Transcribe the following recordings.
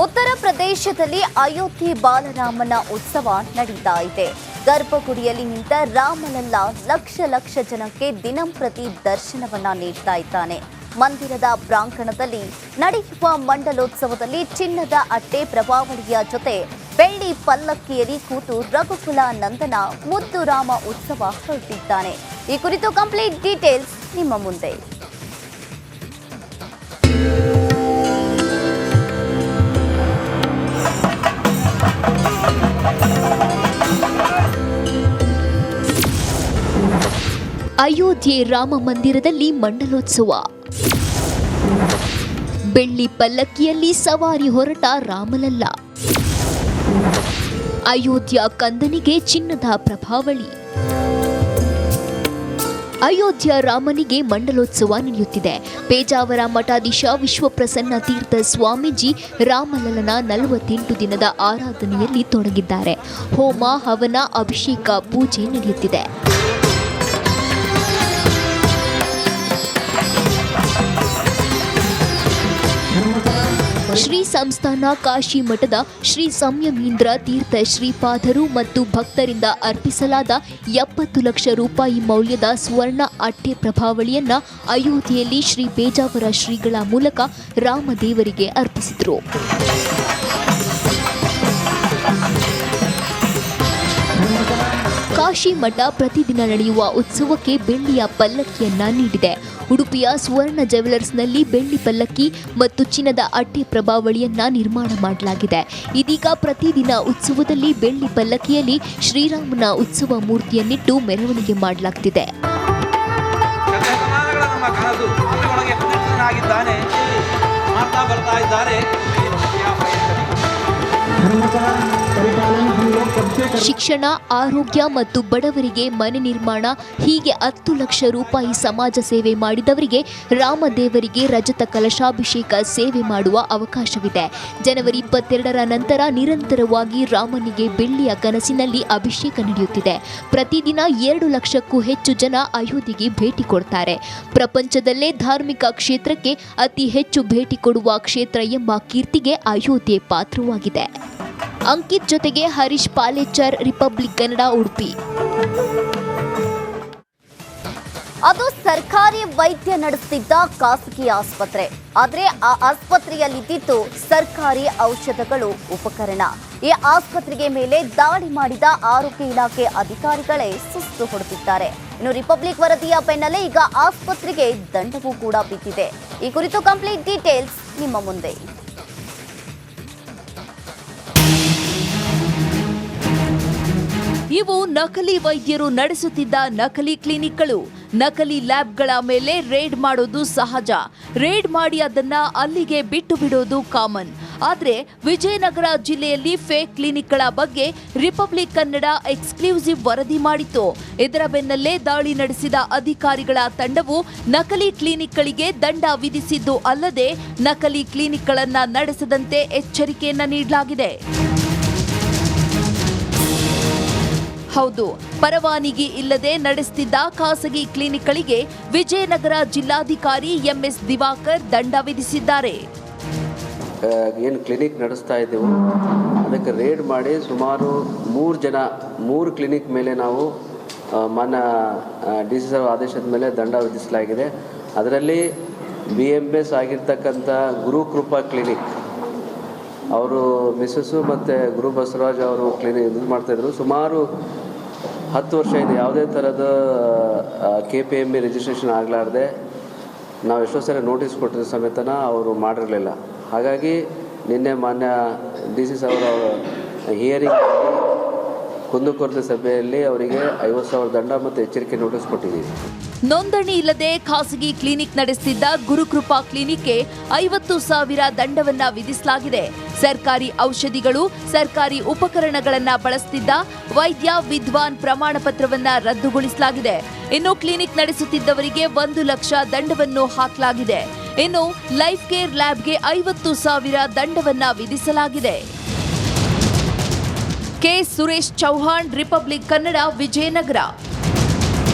ಉತ್ತರ ಪ್ರದೇಶದಲ್ಲಿ ಅಯೋಧ್ಯೆ ಬಾಲರಾಮನ ಉತ್ಸವ ನಡೀತಾ ಇದೆ. ಗರ್ಭಗುಡಿಯಲ್ಲಿ ನಿಂತ ರಾಮಲಲ್ಲ ಲಕ್ಷ ಜನಕ್ಕೆ ದಿನಂಪ್ರತಿ ದರ್ಶನವನ್ನ ನೀಡ್ತಾ ಇದ್ದಾನೆ. ಮಂದಿರದ ಪ್ರಾಂಗಣದಲ್ಲಿ ನಡೆಯುವ ಮಂಡಲೋತ್ಸವದಲ್ಲಿ ಚಿನ್ನದ ಅಟ್ಟೆ ಪ್ರಭಾವಳಿಯ ಜೊತೆ ಬೆಳ್ಳಿ ಪಲ್ಲಕ್ಕಿಯಲ್ಲಿ ಕೂತು ರಘುಕುಲ ನಂದನ ಮುದ್ದು ರಾಮ ಉತ್ಸವ ಹೊರಟಿದ್ದಾನೆ. ಈ ಕುರಿತು ಕಂಪ್ಲೀಟ್ ಡೀಟೇಲ್ಸ್ ನಿಮ್ಮ ಮುಂದೆ. ಅಯೋಧ್ಯೆ ರಾಮ ಮಂದಿರದಲ್ಲಿ ಮಂಡಲೋತ್ಸವ. ಬೆಳ್ಳಿ ಪಲ್ಲಕ್ಕಿಯಲ್ಲಿ ಸವಾರಿ ಹೊರಟ ರಾಮಲಲ್ಲ. ಅಯೋಧ್ಯ ಕಂದನಿಗೆ ಚಿನ್ನದ ಪ್ರಭಾವಳಿ. ಅಯೋಧ್ಯ ರಾಮನಿಗೆ ಮಂಡಲೋತ್ಸವ ನಡೆಯುತ್ತಿದೆ. ಪೇಜಾವರ ಮಠಾಧೀಶ ವಿಶ್ವಪ್ರಸನ್ನ ತೀರ್ಥ ಸ್ವಾಮೀಜಿ ರಾಮಲಲ್ಲನ 48 ದಿನದ ಆರಾಧನೆಯಲ್ಲಿ ತೊಡಗಿದ್ದಾರೆ. ಹೋಮ, ಹವನ, ಅಭಿಷೇಕ, ಪೂಜೆ ನಡೆಯುತ್ತಿದೆ. ಶ್ರೀ ಸಂಸ್ಥಾನ ಕಾಶಿ ಮಠದ ಶ್ರೀ ಸಂಯಮೀಂದ್ರ ತೀರ್ಥ ಶ್ರೀಪಾದರು ಮತ್ತು ಭಕ್ತರಿಂದ ಅರ್ಪಿಸಲಾದ 70 ಲಕ್ಷ ರೂಪಾಯಿ ಮೌಲ್ಯದ ಸ್ವರ್ಣ ಅಟ್ಟೆ ಪ್ರಭಾವಳಿಯನ್ನ ಅಯೋಧ್ಯೆಯಲ್ಲಿ ಶ್ರೀ ಪೇಜಾವರ ಶ್ರೀಗಳ ಮೂಲಕ ರಾಮದೇವರಿಗೆ ಅರ್ಪಿಸಿದರು. ಕಾಶಿ ಮಠ ಪ್ರತಿದಿನ ನಡೆಯುವ ಉತ್ಸವಕ್ಕೆ ಬೆಳ್ಳಿಯ ಪಲ್ಲಕ್ಕಿಯನ್ನ ನೀಡಿದೆ. ಉಡುಪಿಯ ಸುವರ್ಣ ಜ್ಯುವೆಲರ್ಸ್ನಲ್ಲಿ ಬೆಳ್ಳಿ ಪಲ್ಲಕ್ಕಿ ಮತ್ತು ಚಿನ್ನದ ಅಟ್ಟೆ ಪ್ರಭಾವಳಿಯನ್ನ ನಿರ್ಮಾಣ ಮಾಡಲಾಗಿದೆ. ಇದೀಗ ಪ್ರತಿದಿನ ಉತ್ಸವದಲ್ಲಿ ಬೆಳ್ಳಿ ಪಲ್ಲಕ್ಕಿಯಲ್ಲಿ ಶ್ರೀರಾಮನ ಉತ್ಸವ ಮೂರ್ತಿಯನ್ನಿಟ್ಟು ಮೆರವಣಿಗೆ ಮಾಡಲಾಗುತ್ತಿದೆ. ಶಿಕ್ಷಣ, ಆರೋಗ್ಯ ಮತ್ತು ಬಡವರಿಗೆ ಮನೆ ನಿರ್ಮಾಣ ಹೀಗೆ 10 ಲಕ್ಷ ರೂಪಾಯಿ ಸಮಾಜ ಸೇವೆ ಮಾಡಿದವರಿಗೆ ರಾಮದೇವರಿಗೆ ರಜತ ಕಲಶಾಭಿಷೇಕ ಸೇವೆ ಮಾಡುವ ಅವಕಾಶವಿದೆ. ಜನವರಿ 22ರ ನಂತರ ನಿರಂತರವಾಗಿ ರಾಮನಿಗೆ ಬೆಳ್ಳಿಯ ಕನಸಿನಲ್ಲಿ ಅಭಿಷೇಕ ನಡೆಯುತ್ತಿದೆ. ಪ್ರತಿದಿನ 2 ಲಕ್ಷಕ್ಕೂ ಹೆಚ್ಚು ಜನ ಅಯೋಧ್ಯೆಗೆ ಭೇಟಿ ಕೊಡ್ತಾರೆ. ಪ್ರಪಂಚದಲ್ಲೇ ಧಾರ್ಮಿಕ ಕ್ಷೇತ್ರಕ್ಕೆ ಅತಿ ಹೆಚ್ಚು ಭೇಟಿ ಕೊಡುವ ಕ್ಷೇತ್ರ ಎಂಬ ಕೀರ್ತಿಗೆ ಅಯೋಧ್ಯೆ ಪಾತ್ರವಾಗಿದೆ. ಅಂಕಿತ್ ಜೊತೆಗೆ ಹರೀಶ್ ಪಾಲೇಚರ್, ರಿಪಬ್ಲಿಕ್ ಕನ್ನಡ, ಉಡುಪಿ. ಅದು ಸರ್ಕಾರಿ ವೈದ್ಯ ನಡೆಸುತ್ತಿದ್ದ ಖಾಸಗಿ ಆಸ್ಪತ್ರೆ. ಆದರೆ ಆ ಆಸ್ಪತ್ರೆಯಲ್ಲಿದ್ದಿತ್ತು ಸರ್ಕಾರಿ ಔಷಧಗಳು, ಉಪಕರಣ. ಈ ಆಸ್ಪತ್ರೆಗೆ ಮೇಲೆ ದಾಳಿ ಮಾಡಿದ ಆರೋಗ್ಯ ಇಲಾಖೆ ಅಧಿಕಾರಿಗಳೇ ಸುಸ್ತು ಹೊಡೆದಿದ್ದಾರೆ. ಇನ್ನು ರಿಪಬ್ಲಿಕ್ ವರದಿಯ ಬೆನ್ನಲ್ಲೇ ಈಗ ಆಸ್ಪತ್ರೆಗೆ ದಂಡವೂ ಕೂಡ ಬಿದ್ದಿದೆ. ಈ ಕುರಿತು ಕಂಪ್ಲೀಟ್ ಡೀಟೇಲ್ಸ್ ನಿಮ್ಮ ಮುಂದೆ. ಇವು ನಕಲಿ ವೈದ್ಯರು ನಡೆಸುತ್ತಿದ್ದ ನಕಲಿ ಕ್ಲಿನಿಕ್ಗಳು. ನಕಲಿ ಲ್ಯಾಬ್ಗಳ ಮೇಲೆ ರೇಡ್ ಮಾಡೋದು ಸಹಜ. ರೇಡ್ ಮಾಡಿ ಅದನ್ನ ಅಲ್ಲಿಗೆ ಬಿಟ್ಟು ಬಿಡೋದು ಕಾಮನ್. ಆದರೆ ವಿಜಯನಗರ ಜಿಲ್ಲೆಯಲ್ಲಿ ಫೇಕ್ ಕ್ಲಿನಿಕ್ಗಳ ಬಗ್ಗೆ ರಿಪಬ್ಲಿಕ್ ಕನ್ನಡ ಎಕ್ಸ್ಕ್ಲೂಸಿವ್ ವರದಿ ಮಾಡಿತ್ತು. ಇದರ ಬೆನ್ನಲ್ಲೇ ದಾಳಿ ನಡೆಸಿದ ಅಧಿಕಾರಿಗಳ ತಂಡವು ನಕಲಿ ಕ್ಲಿನಿಕ್ಗಳಿಗೆ ದಂಡ ವಿಧಿಸಿದ್ದು ಅಲ್ಲದೆ ನಕಲಿ ಕ್ಲಿನಿಕ್ಗಳನ್ನ ನಡೆಸದಂತೆ ಎಚ್ಚರಿಕೆಯನ್ನ ನೀಡಲಾಗಿದೆ. ಹೌದು, ಪರವಾನಗಿ ಇಲ್ಲದೆ ನಡೆಸುತ್ತಿದ್ದ ಖಾಸಗಿ ಕ್ಲಿನಿಕ್ಗಳಿಗೆ ವಿಜಯನಗರ ಜಿಲ್ಲಾಧಿಕಾರಿ ಎಂಎಸ್ ದಿವಾಕರ್ ದಂಡ ವಿಧಿಸಿದ್ದಾರೆ. ಏನು ಕ್ಲಿನಿಕ್ ನಡೆಸ್ತಾ ಇದ್ದೆವು ಅದಕ್ಕೆ ರೇಡ್ ಮಾಡಿ ಸುಮಾರು 3 ಕ್ಲಿನಿಕ್ ಮೇಲೆ ನಾವು ಮಾನ್ಯ ಡಿ ಸಿ ಸಾಹೇಬ್ ಆದೇಶದ ಮೇಲೆ ದಂಡ ವಿಧಿಸಲಾಗಿದೆ. ಅದರಲ್ಲಿ BMS ಆಗಿರ್ತಕ್ಕಂಥ ಗುರುಕೃಪಾ ಕ್ಲಿನಿಕ್ ಅವರು ಮಿಸಸ್ಸು ಮತ್ತು ಗುರು ಬಸವರಾಜ್ ಅವರು ಕ್ಲಿನಿಕ್ ಇದು ಮಾಡ್ತಾಯಿದ್ರು. ಸುಮಾರು 10 ವರ್ಷ ಇದೆ. ಯಾವುದೇ ಥರದ KPMB ರಿಜಿಸ್ಟ್ರೇಷನ್ ಆಗಲಾರ್ದೆ ನಾವು ಎಷ್ಟೋ ಸರಿ ನೋಟಿಸ್ ಕೊಟ್ಟಿದ್ದ ಸಮೇತನ ಅವರು ಮಾಡಿರಲಿಲ್ಲ. ಹಾಗಾಗಿ ನಿನ್ನೆ ಮಾನ್ಯ DC ಸಾಹೇಬ್ ಅವರ ಹಿಯರಿಂಗ್ ಕುಂದುಕೊರತೆ ಸಭೆಯಲ್ಲಿ ಅವರಿಗೆ 50,000 ದಂಡ ಮತ್ತು ಎಚ್ಚರಿಕೆ ನೋಟಿಸ್ ಕೊಟ್ಟಿದ್ದೀವಿ. ನೋಂದಣಿ ಇಲ್ಲದೆ ಖಾಸಗಿ ಕ್ಲಿನಿಕ್ ನಡೆಸುತ್ತಿದ್ದ ಗುರುಕೃಪಾ ಕ್ಲಿನಿಕ್ಗೆ 50,000 ದಂಡವನ್ನ ವಿಧಿಸಲಾಗಿದೆ. ಸರ್ಕಾರಿ ಔಷಧಿಗಳು, ಸರ್ಕಾರಿ ಉಪಕರಣಗಳನ್ನ ಬಳಸುತ್ತಿದ್ದ ವೈದ್ಯ ವಿದ್ವಾನ್ ಪ್ರಮಾಣ ಪತ್ರವನ್ನ ರದ್ದುಗೊಳಿಸಲಾಗಿದೆ. ಇನ್ನು ಕ್ಲಿನಿಕ್ ನಡೆಸುತ್ತಿದ್ದವರಿಗೆ 1 ಲಕ್ಷ ದಂಡವನ್ನು ಹಾಕಲಾಗಿದೆ. ಇನ್ನು ಲೈಫ್ ಕೇರ್ ಲ್ಯಾಬ್ಗೆ 50,000 ದಂಡವನ್ನ ವಿಧಿಸಲಾಗಿದೆ. K Suresh Chauhan, Republic Kannada, Vijayanagara.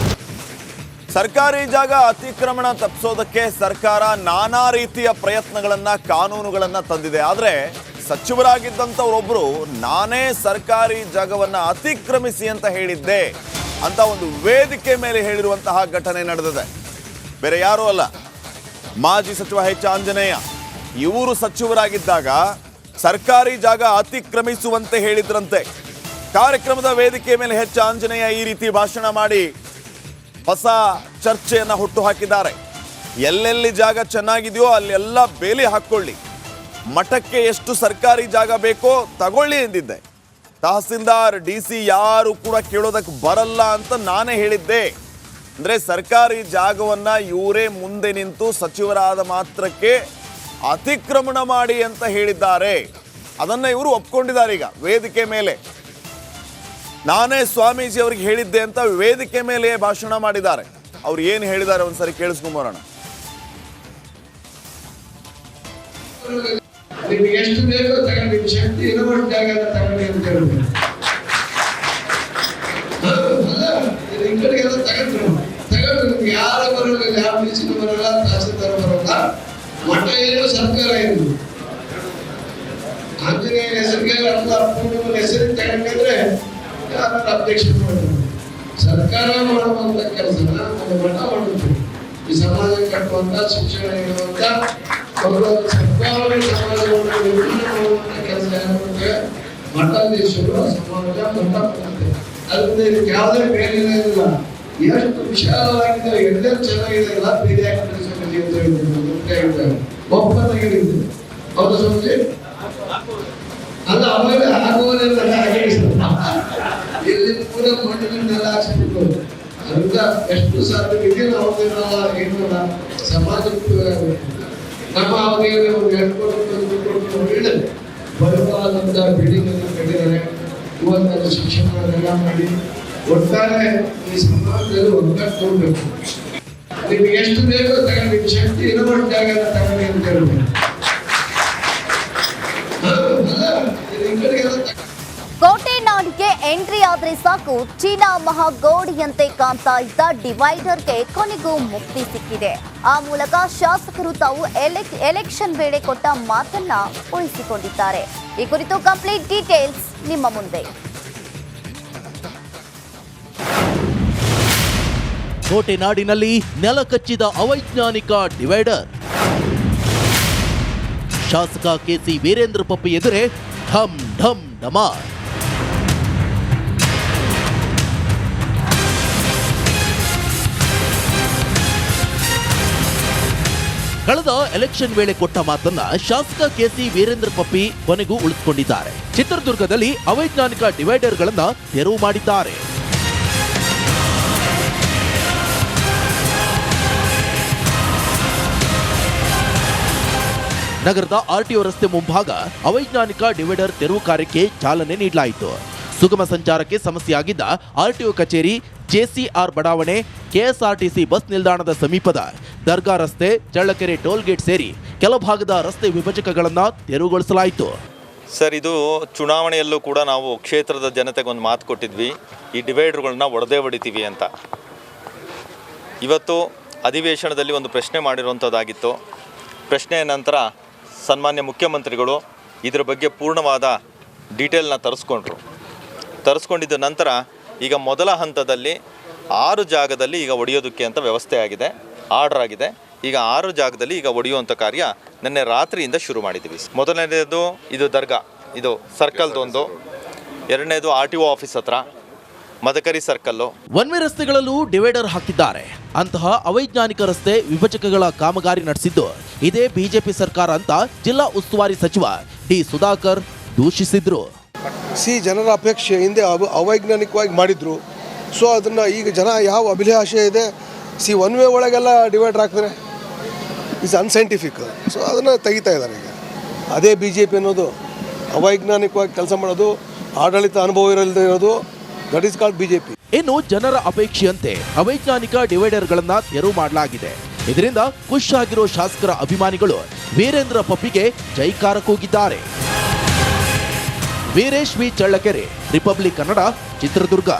ಸರ್ಕಾರಿ ಜಾಗ ಅತಿಕ್ರಮಣ ತಪ್ಪಿಸೋದಕ್ಕೆ ಸರ್ಕಾರ ನಾನಾ ರೀತಿಯ ಪ್ರಯತ್ನಗಳನ್ನ, ಕಾನೂನುಗಳನ್ನ ತಂದಿದೆ. ಆದರೆ ಸಚಿವರಾಗಿದ್ದಂಥವ್ರೊಬ್ರು ನಾನೇ ಸರ್ಕಾರಿ ಜಾಗವನ್ನ ಅತಿಕ್ರಮಿಸಿ ಅಂತ ಹೇಳಿದ್ದೆ ಅಂತ ಒಂದು ವೇದಿಕೆ ಮೇಲೆ ಹೇಳಿರುವಂತಹ ಘಟನೆ ನಡೆದಿದೆ. ಬೇರೆ ಯಾರೂ ಅಲ್ಲ, ಮಾಜಿ ಸಚಿವ ಎಚ್ ಆಂಜನೇಯ. ಇವರು ಸಚಿವರಾಗಿದ್ದಾಗ ಸರ್ಕಾರಿ ಜಾಗ ಅತಿಕ್ರಮಿಸುವಂತೆ ಹೇಳಿದ್ರಂತೆ. ಕಾರ್ಯಕ್ರಮದ ವೇದಿಕೆ ಮೇಲೆ ಎಚ್ ಆಂಜನೇಯ ಈ ರೀತಿ ಭಾಷಣ ಮಾಡಿ ಹೊಸ ಚರ್ಚೆಯನ್ನು ಹುಟ್ಟು ಹಾಕಿದ್ದಾರೆ. ಎಲ್ಲೆಲ್ಲಿ ಜಾಗ ಚೆನ್ನಾಗಿದೆಯೋ ಅಲ್ಲೆಲ್ಲ ಬೇಲಿ ಹಾಕ್ಕೊಳ್ಳಿ, ಮಠಕ್ಕೆ ಎಷ್ಟು ಸರ್ಕಾರಿ ಜಾಗ ಬೇಕೋ ತಗೊಳ್ಳಿ ಎಂದಿದ್ದೆ. ತಹಸೀಲ್ದಾರ್ DC ಯಾರು ಕೂಡ ಕೇಳೋದಕ್ಕೆ ಬರಲ್ಲ ಅಂತ ನಾನೇ ಹೇಳಿದ್ದೆ. ಅಂದರೆ ಸರ್ಕಾರಿ ಜಾಗವನ್ನ ಇವರೇ ಮುಂದೆ ನಿಂತು ಸಚಿವರಾದ ಮಾತ್ರಕ್ಕೆ ಅತಿಕ್ರಮಣ ಮಾಡಿ ಅಂತ ಹೇಳಿದ್ದಾರೆ. ಅದನ್ನ ಇವರು ಒಪ್ಕೊಂಡಿದ್ದಾರೆ. ಈಗ ವೇದಿಕೆ ಮೇಲೆ ನಾನೇ ಸ್ವಾಮೀಜಿ ಅವ್ರಿಗೆ ಹೇಳಿದ್ದೆ ಅಂತ ವೇದಿಕೆ ಮೇಲೆ ಭಾಷಣ ಮಾಡಿದ್ದಾರೆ. ಅವ್ರು ಏನು ಹೇಳಿದ್ದಾರೆ ಒಂದ್ಸರಿ ಕೇಳಿಸ್ಕೊಂಬರೋಣ. ನಿಮಗೆ ಎಷ್ಟು ಬೇಕೋ ತಗೊಂಡು ಶಕ್ತಿ ಇರುವಷ್ಟು ಜಾಗ ತಗೊಂಡು ಅಂತ ಹೇಳಿದ್ರು. ಈ ಕಡೆಗೆಲ್ಲ ತಗೊಂಡು ನಿಮ್ಗೆ ಯಾರ ಬರೋಲ್ಲ, ಯಾವ ಮಿನಿಸಿನ ಬರೋಲ್ಲ, ತಹಸೀಲ್ದಾರ್ ಬರೋಲ್ಲ. ಮಠ ಏನು ಸರ್ಕಾರ ಏನು ಆಂಜನೇಯ ಹೆಸರಿಗೆ ಪೂರ್ಣಿಮನ ಹೆಸರಿಗೆ ತಗೊಂಡ್ರೆ ಯಾರು ಅಬ್ಜೆಕ್ಷನ್ ಮಾಡಿದ್ರು. ಸರ್ಕಾರ ಮಾಡುವಂತ ಕೆಲಸನ ಒಂದು ಮಠ ಮಾಡುತ್ತೆ. ಈ ಸಮಾಜ ಕಟ್ಟುವಂತ, ಶಿಕ್ಷಣ ನೀಡುವಂತ, ಸರ್ಕಾರವೇ ಸಮಾಜವನ್ನು ನಿರ್ಮಾಣ ಮಾಡುವಂತ ಕೆಲಸ ಏನಾಗುತ್ತೆ, ಮಠಾಧೀಶರು ಸಮಾಜ ಮಠ ಮಾಡುತ್ತೆ. ಅದರಿಂದ ಇದಕ್ಕೆ ಯಾವುದೇ ಬೇರೆ ಇಲ್ಲ. ಎಷ್ಟು ವಿಶಾಲವಾಗಿದೆ, ಎಲ್ಲರೂ ಚೆನ್ನಾಗಿದೆ, ಎಲ್ಲ ಬೇರೆ ಒಪ್ಪಂದಾಗಿರುತ್ತೆ. ಹೌದು ಸ್ವಾಮೀಜಿ? ಅಲ್ಲ, ಅವಾಗ ಆಗುವುದೆಲ್ಲ ಇಲ್ಲಿ ಪೂರ ಮಣ್ಣನ್ನೆಲ್ಲ ಹಾಕ್ಸ್ಬಿಟ್ಟು ಅದರಿಂದ ಎಷ್ಟು ಸಾಧ್ಯವಿದೆ ನಾವು ಏನಲ್ಲ ಸಮಾಜಕ್ಕೆ ನಮ್ಮ ಅವಧಿಯಲ್ಲಿ ಒಂದು 2 ಕೋಟಿ ಬಲವಾದಂತ ಬಿಲ್ಡಿಂಗ್ ಅನ್ನು ಕಟ್ಟಿದ್ದಾರೆ. ಇವತ್ತು ಶಿಕ್ಷಣವನ್ನೆಲ್ಲ ಮಾಡಿ ಒಟ್ಟಾರೆ ಈ ಸಮಾಜದಲ್ಲಿ ಒಗ್ಗಟ್ಟು ತೋರ್ಬೇಕು. ನಿಮ್ಗೆ ಎಷ್ಟು ಬೇಕೋ ತಗೊಂಡು ಶಕ್ತಿ ಇರುವಷ್ಟು ಜಾಗ ತಗೊಂಡು ಅಂತ ಹೇಳ್ಬೇಕು. ಕೋಟೆ ನಾಡಿಗೆ ಎಂಟ್ರಿ ಆದ್ರೆ ಸಾಕು, ಚೀನಾ ಮಹಾಗೌಡಿಯಂತೆ ಕಾಣ್ತಾ ಇದ್ದ ಡಿವೈಡರ್ಗೆ ಕೊನೆಗೂ ಮುಕ್ತಿ ಸಿಕ್ಕಿದೆ. ಆ ಮೂಲಕ ಶಾಸಕರು ತಾವು ಎಲೆಕ್ಷನ್ ವೇಳೆ ಕೊಟ್ಟ ಮಾತನ್ನ ಉಳಿಸಿಕೊಂಡಿದ್ದಾರೆ. ಈ ಕುರಿತು ಕಂಪ್ಲೀಟ್ ಡೀಟೇಲ್ಸ್ ನಿಮ್ಮ ಮುಂದೆ. ಕೋಟೆ ನಾಡಿನಲ್ಲಿ ನೆಲಕಚ್ಚಿದ ಅವೈಜ್ಞಾನಿಕ ಡಿವೈಡರ್. ಶಾಸಕ KC ವೀರೇಂದ್ರ ಪಪ್ಪಿ ಎದುರೇ ಢಮ್ ಢಮ್ ಡಮಾರ್. ಕಳೆದ ಎಲೆಕ್ಷನ್ ವೇಳೆ ಕೊಟ್ಟ ಮಾತನ್ನ ಶಾಸಕ KC ವೀರೇಂದ್ರ ಪಪ್ಪಿ ಕೊನೆಗೂ ಉಳಿಸಿಕೊಂಡಿದ್ದಾರೆ. ಚಿತ್ರದುರ್ಗದಲ್ಲಿ ಅವೈಜ್ಞಾನಿಕ ಡಿವೈಡರ್ಗಳನ್ನ ತೆರವು ಮಾಡಿದ್ದಾರೆ. ನಗರದ RTO ರಸ್ತೆ ಮುಂಭಾಗ ಅವೈಜ್ಞಾನಿಕ ಡಿವೈಡರ್ ತೆರವು ಕಾರ್ಯಕ್ಕೆ ಚಾಲನೆ ನೀಡಲಾಯಿತು. ಸುಗಮ ಸಂಚಾರಕ್ಕೆ ಸಮಸ್ಯೆಯಾಗಿದ್ದ RTO ಕಚೇರಿ, JCR ಬಡಾವಣೆ, KSRTC ಬಸ್ ನಿಲ್ದಾಣದ ಸಮೀಪದ ದರ್ಗಾ ರಸ್ತೆ, ಚಳ್ಳಕೆರೆ ಟೋಲ್ ಗೇಟ್ ಸೇರಿ ಕೆಲ ಭಾಗದ ರಸ್ತೆ ವಿಭಜಕಗಳನ್ನು ತೆರವುಗೊಳಿಸಲಾಯಿತು. ಸರ್, ಇದು ಚುನಾವಣೆಯಲ್ಲೂ ಕೂಡ ನಾವು ಕ್ಷೇತ್ರದ ಜನತೆಗೆ ಒಂದು ಮಾತು ಕೊಟ್ಟಿದ್ವಿ, ಈ ಡಿವೈಡರ್ಗಳನ್ನ ಹೊಡೆತೀವಿ ಅಂತ. ಇವತ್ತು ಅಧಿವೇಶನದಲ್ಲಿ ಒಂದು ಪ್ರಶ್ನೆ ಮಾಡಿರುವಂಥದ್ದಾಗಿತ್ತು. ಪ್ರಶ್ನೆಯ ನಂತರ ಸನ್ಮಾನ್ಯ ಮುಖ್ಯಮಂತ್ರಿಗಳು ಇದರ ಬಗ್ಗೆ ಪೂರ್ಣವಾದ ಡೀಟೇಲ್ನ ತರಿಸ್ಕೊಂಡಿದ್ದ ನಂತರ ಈಗ ಮೊದಲ ಹಂತದಲ್ಲಿ 6 ಜಾಗದಲ್ಲಿ ಈಗ ಒಡೆಯೋದಕ್ಕೆ ಅಂತ ವ್ಯವಸ್ಥೆ ಆಗಿದೆ, ಆರ್ಡರ್ ಆಗಿದೆ. ಈಗ 6 ಜಾಗದಲ್ಲಿ ಈಗ ಒಡೆಯುವಂಥ ಕಾರ್ಯ ನಿನ್ನೆ ರಾತ್ರಿಯಿಂದ ಶುರು ಮಾಡಿದ್ದೀವಿ. ಮೊದಲನೇದು ಇದು ದರ್ಗಾ, ಇದು ಸರ್ಕಲ್ದೊಂದು. ಎರಡನೇದು RTO ಆಫೀಸ್ ಹತ್ರ ಮದಕರಿ ಸರ್ಕಲ್ಲು. ಒನ್ ವೇ ರಸ್ತೆಗಳಲ್ಲೂ ಡಿವೈಡರ್ ಹಾಕಿದ್ದಾರೆ. ಅಂತಹ ಅವೈಜ್ಞಾನಿಕ ರಸ್ತೆ ವಿಭಜಕಗಳ ಕಾಮಗಾರಿ ನಡೆಸಿದ್ದು ಇದೇ ಬಿಜೆಪಿ ಸರ್ಕಾರ ಅಂತ ಜಿಲ್ಲಾ ಉಸ್ತುವಾರಿ ಸಚಿವ ಡಿ ಸುಧಾಕರ್ ದೂಷಿಸಿದ್ರು. ಜನರ ಅಪೇಕ್ಷೆ ಹಿಂದೆ ಅವೈಜ್ಞಾನಿಕವಾಗಿ ಮಾಡಿದ್ರು. ಸೊ ಅದನ್ನ ಈಗ ಜನ ಯಾವ ಅಭಿಲಾಷೆ ಇದೆ, ಒನ್ ವೇ ಒಳಗೆಲ್ಲ ಡಿವೈಡರ್ ಹಾಕಿದ್ರೆ ಇಟ್ಸ್ ಅನ್ಸೈಂಟಿಫಿಕ್. ಸೊ ಅದನ್ನು ತೆಗಿತಾ ಇದ್ದಾರೆ. ಈಗ ಅದೇ BJP ಅನ್ನೋದು ಅವೈಜ್ಞಾನಿಕವಾಗಿ ಕೆಲಸ ಮಾಡೋದು, ಆಡಳಿತ ಅನುಭವ ಇರದೇ ಇರೋದು, ದಟ್ ಈಸ್ ಕಾಲ್ಡ್ BJP. ಇನ್ನು ಜನರ ಅಪೇಕ್ಷೆಯಂತೆ ಅವೈಜ್ಞಾನಿಕ ಡಿವೈಡರ್ಗಳನ್ನ ತೆರವು ಮಾಡಲಾಗಿದೆ. ಇದರಿಂದ ಖುಷ್ ಆಗಿರೋ ಶಾಸಕರ ಅಭಿಮಾನಿಗಳು ವೀರೇಂದ್ರ ಪಪ್ಪಿಗೆ ಜೈಕಾರ ಕೂಗಿದ್ದಾರೆ. Veeresh V Challakere, Republic Kannada, Chitradurga.